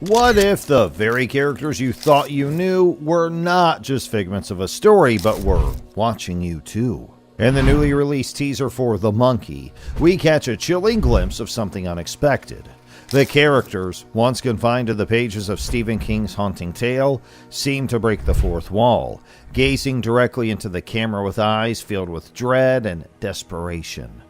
What if the very characters you thought you knew were not just figments of a story, but were watching you too? In the newly released teaser for The Monkey, we catch a chilling glimpse of something unexpected. The characters, once confined to the pages of Stephen King's haunting tale, seem to break the fourth wall, gazing directly into the camera with eyes filled with dread and desperation.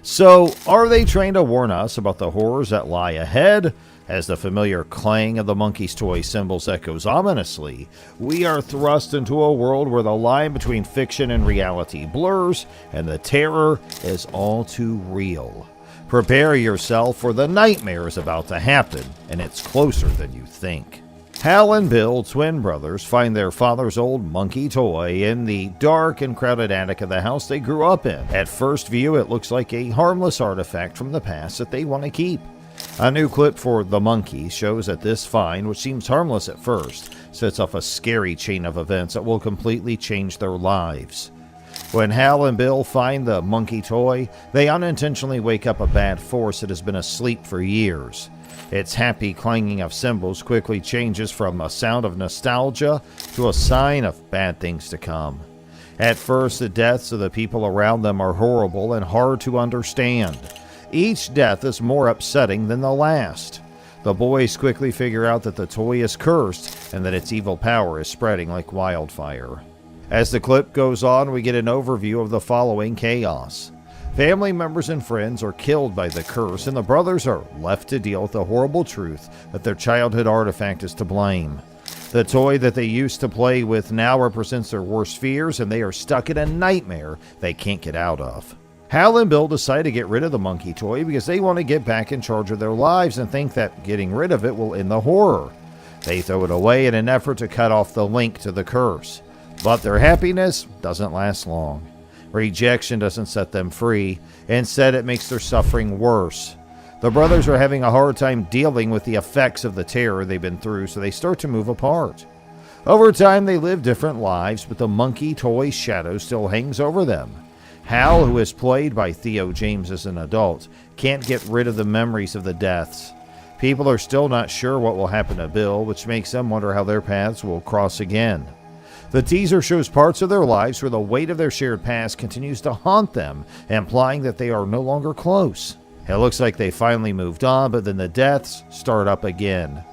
So, are they trying to warn us about the horrors that lie ahead? As the familiar clang of the monkey's toy cymbals echoes ominously, we are thrust into a world where the line between fiction and reality blurs, and the terror is all too real. Prepare yourself, for the nightmare is about to happen, and it's closer than you think. Hal and Bill, twin brothers, find their father's old monkey toy in the dark and crowded attic of the house they grew up in. At first view, it looks like a harmless artifact from the past that they want to keep. A new clip for The Monkey shows that this find, which seems harmless at first, sets off a scary chain of events that will completely change their lives. When Hal and Bill find the monkey toy, they unintentionally wake up a bad force that has been asleep for years. Its happy clanging of cymbals quickly changes from a sound of nostalgia to a sign of bad things to come. At first, the deaths of the people around them are horrible and hard to understand. Each death is more upsetting than the last. The boys quickly figure out that the toy is cursed and that its evil power is spreading like wildfire. As the clip goes on, we get an overview of the following chaos. Family members and friends are killed by the curse, and the brothers are left to deal with the horrible truth that their childhood artifact is to blame. The toy that they used to play with now represents their worst fears, and they are stuck in a nightmare they can't get out of. Hal and Bill decide to get rid of the monkey toy because they want to get back in charge of their lives and think that getting rid of it will end the horror. They throw it away in an effort to cut off the link to the curse. But their happiness doesn't last long. Rejection doesn't set them free. Instead, it makes their suffering worse. The brothers are having a hard time dealing with the effects of the terror they've been through, so they start to move apart. Over time, they live different lives, but the monkey toy's shadow still hangs over them. Hal, who is played by Theo James as an adult, can't get rid of the memories of the deaths. People are still not sure what will happen to Bill, which makes them wonder how their paths will cross again. The teaser shows parts of their lives where the weight of their shared past continues to haunt them, implying that they are no longer close. It looks like they finally moved on, but then the deaths start up again.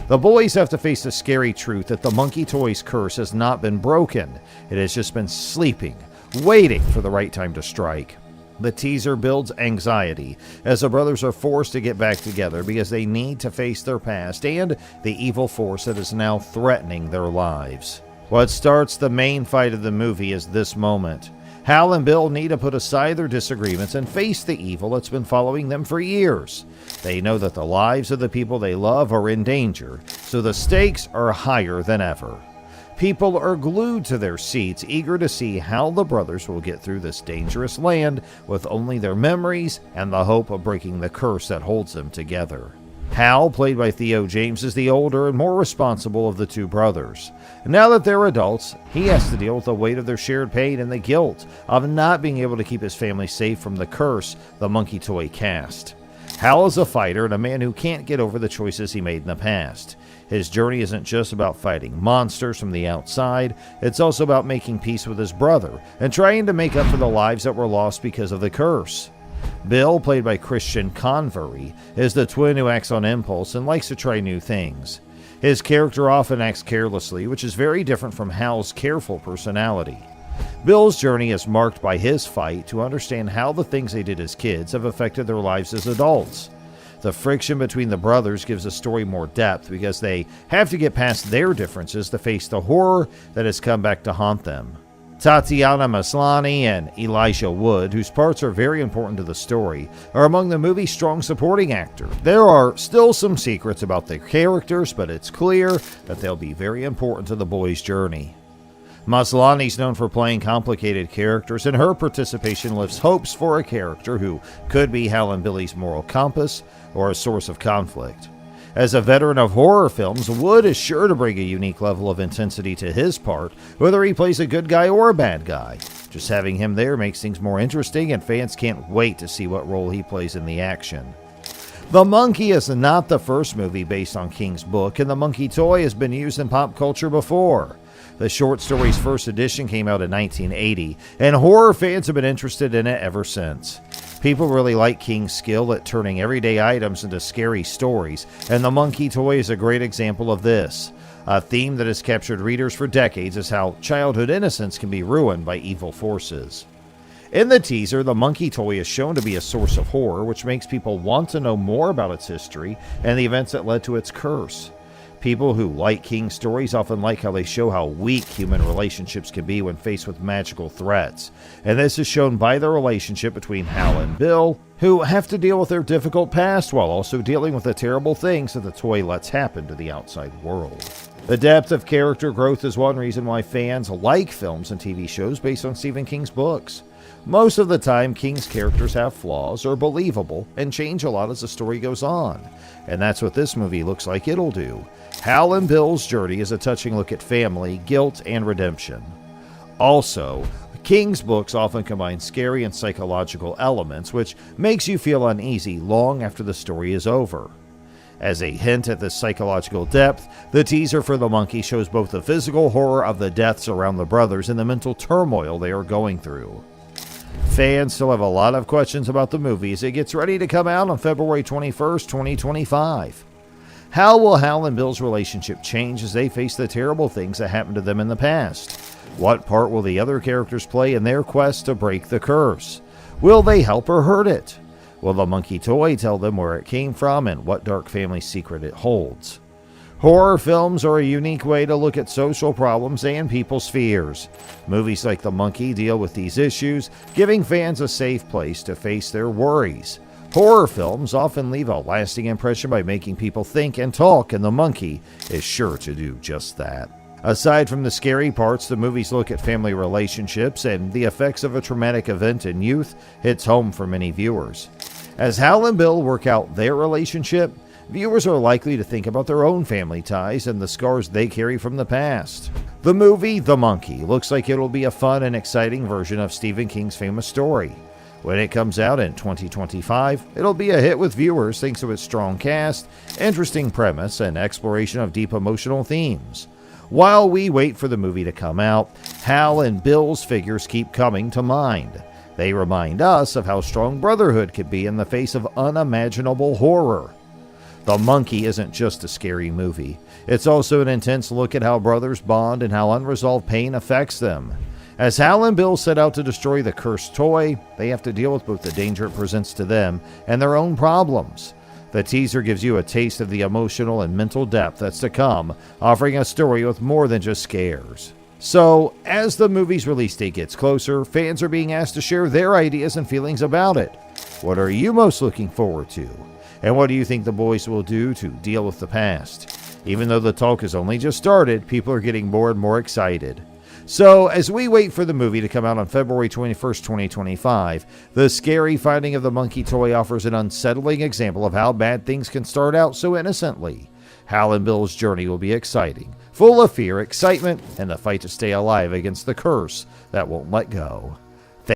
The boys have to face the scary truth that the monkey toy's curse has not been broken. It has just been sleeping, waiting for the right time to strike. The teaser builds anxiety as the brothers are forced to get back together because they need to face their past and the evil force that is now threatening their lives. What starts the main fight of the movie is this moment. Hal and Bill need to put aside their disagreements and face the evil that's been following them for years. They know that the lives of the people they love are in danger, so the stakes are higher than ever. People are glued to their seats, eager to see how the brothers will get through this dangerous land with only their memories and the hope of breaking the curse that holds them together. Hal, played by Theo James, is the older and more responsible of the two brothers. Now that they're adults, he has to deal with the weight of their shared pain and the guilt of not being able to keep his family safe from the curse the monkey toy cast. Hal is a fighter and a man who can't get over the choices he made in the past. His journey isn't just about fighting monsters from the outside, it's also about making peace with his brother and trying to make up for the lives that were lost because of the curse. Bill, played by Christian Convery, is the twin who acts on impulse and likes to try new things. His character often acts carelessly, which is very different from Hal's careful personality. Bill's journey is marked by his fight to understand how the things they did as kids have affected their lives as adults. The friction between the brothers gives the story more depth because they have to get past their differences to face the horror that has come back to haunt them. Tatiana Maslany and Elijah Wood, whose parts are very important to the story, are among the movie's strong supporting actors. There are still some secrets about their characters, but it's clear that they'll be very important to the boys' journey. Maslany's known for playing complicated characters, and her participation lifts hopes for a character who could be Hal and Billy's moral compass or a source of conflict. As a veteran of horror films, Wood is sure to bring a unique level of intensity to his part, whether he plays a good guy or a bad guy. Just having him there makes things more interesting, and fans can't wait to see what role he plays in the action. The Monkey is not the first movie based on King's book, and the monkey toy has been used in pop culture before. The short story's first edition came out in 1980, and horror fans have been interested in it ever since. People really like King's skill at turning everyday items into scary stories, and the monkey toy is a great example of this. A theme that has captured readers for decades is how childhood innocence can be ruined by evil forces. In the teaser, the monkey toy is shown to be a source of horror, which makes people want to know more about its history and the events that led to its curse. People who like King's stories often like how they show how weak human relationships can be when faced with magical threats, and this is shown by the relationship between Hal and Bill, who have to deal with their difficult past while also dealing with the terrible things that the toy lets happen to the outside world. The depth of character growth is one reason why fans like films and TV shows based on Stephen King's books. Most of the time, King's characters have flaws, are believable, and change a lot as the story goes on. And that's what this movie looks like it'll do. Hal and Bill's journey is a touching look at family, guilt, and redemption. Also, King's books often combine scary and psychological elements, which makes you feel uneasy long after the story is over. As a hint at this psychological depth, the teaser for The Monkey shows both the physical horror of the deaths around the brothers and the mental turmoil they are going through. Fans still have a lot of questions about the movie as it gets ready to come out on February 21st, 2025. How will Hal and Bill's relationship change as they face the terrible things that happened to them in the past? What part will the other characters play in their quest to break the curse? Will they help or hurt it? Will the monkey toy tell them where it came from and what dark family secret it holds? Horror films are a unique way to look at social problems and people's fears. Movies like The Monkey deal with these issues, giving fans a safe place to face their worries. Horror films often leave a lasting impression by making people think and talk, and The Monkey is sure to do just that. Aside from the scary parts, the movies look at family relationships, and the effects of a traumatic event in youth hits home for many viewers. As Hal and Bill work out their relationship, viewers are likely to think about their own family ties and the scars they carry from the past. The movie, The Monkey, looks like it'll be a fun and exciting version of Stephen King's famous story. When it comes out in 2025, it'll be a hit with viewers thanks to its strong cast, interesting premise, and exploration of deep emotional themes. While we wait for the movie to come out, Hal and Bill's figures keep coming to mind. They remind us of how strong brotherhood could be in the face of unimaginable horror. The Monkey isn't just a scary movie. It's also an intense look at how brothers bond and how unresolved pain affects them. As Hal and Bill set out to destroy the cursed toy, they have to deal with both the danger it presents to them and their own problems. The teaser gives you a taste of the emotional and mental depth that's to come, offering a story with more than just scares. So, as the movie's release date gets closer, fans are being asked to share their ideas and feelings about it. What are you most looking forward to? And what do you think the boys will do to deal with the past? Even though the talk has only just started, people are getting more and more excited. So, as we wait for the movie to come out on February 21st, 2025, the scary finding of the monkey toy offers an unsettling example of how bad things can start out so innocently. Hal and Bill's journey will be exciting, full of fear, excitement, and the fight to stay alive against the curse that won't let go.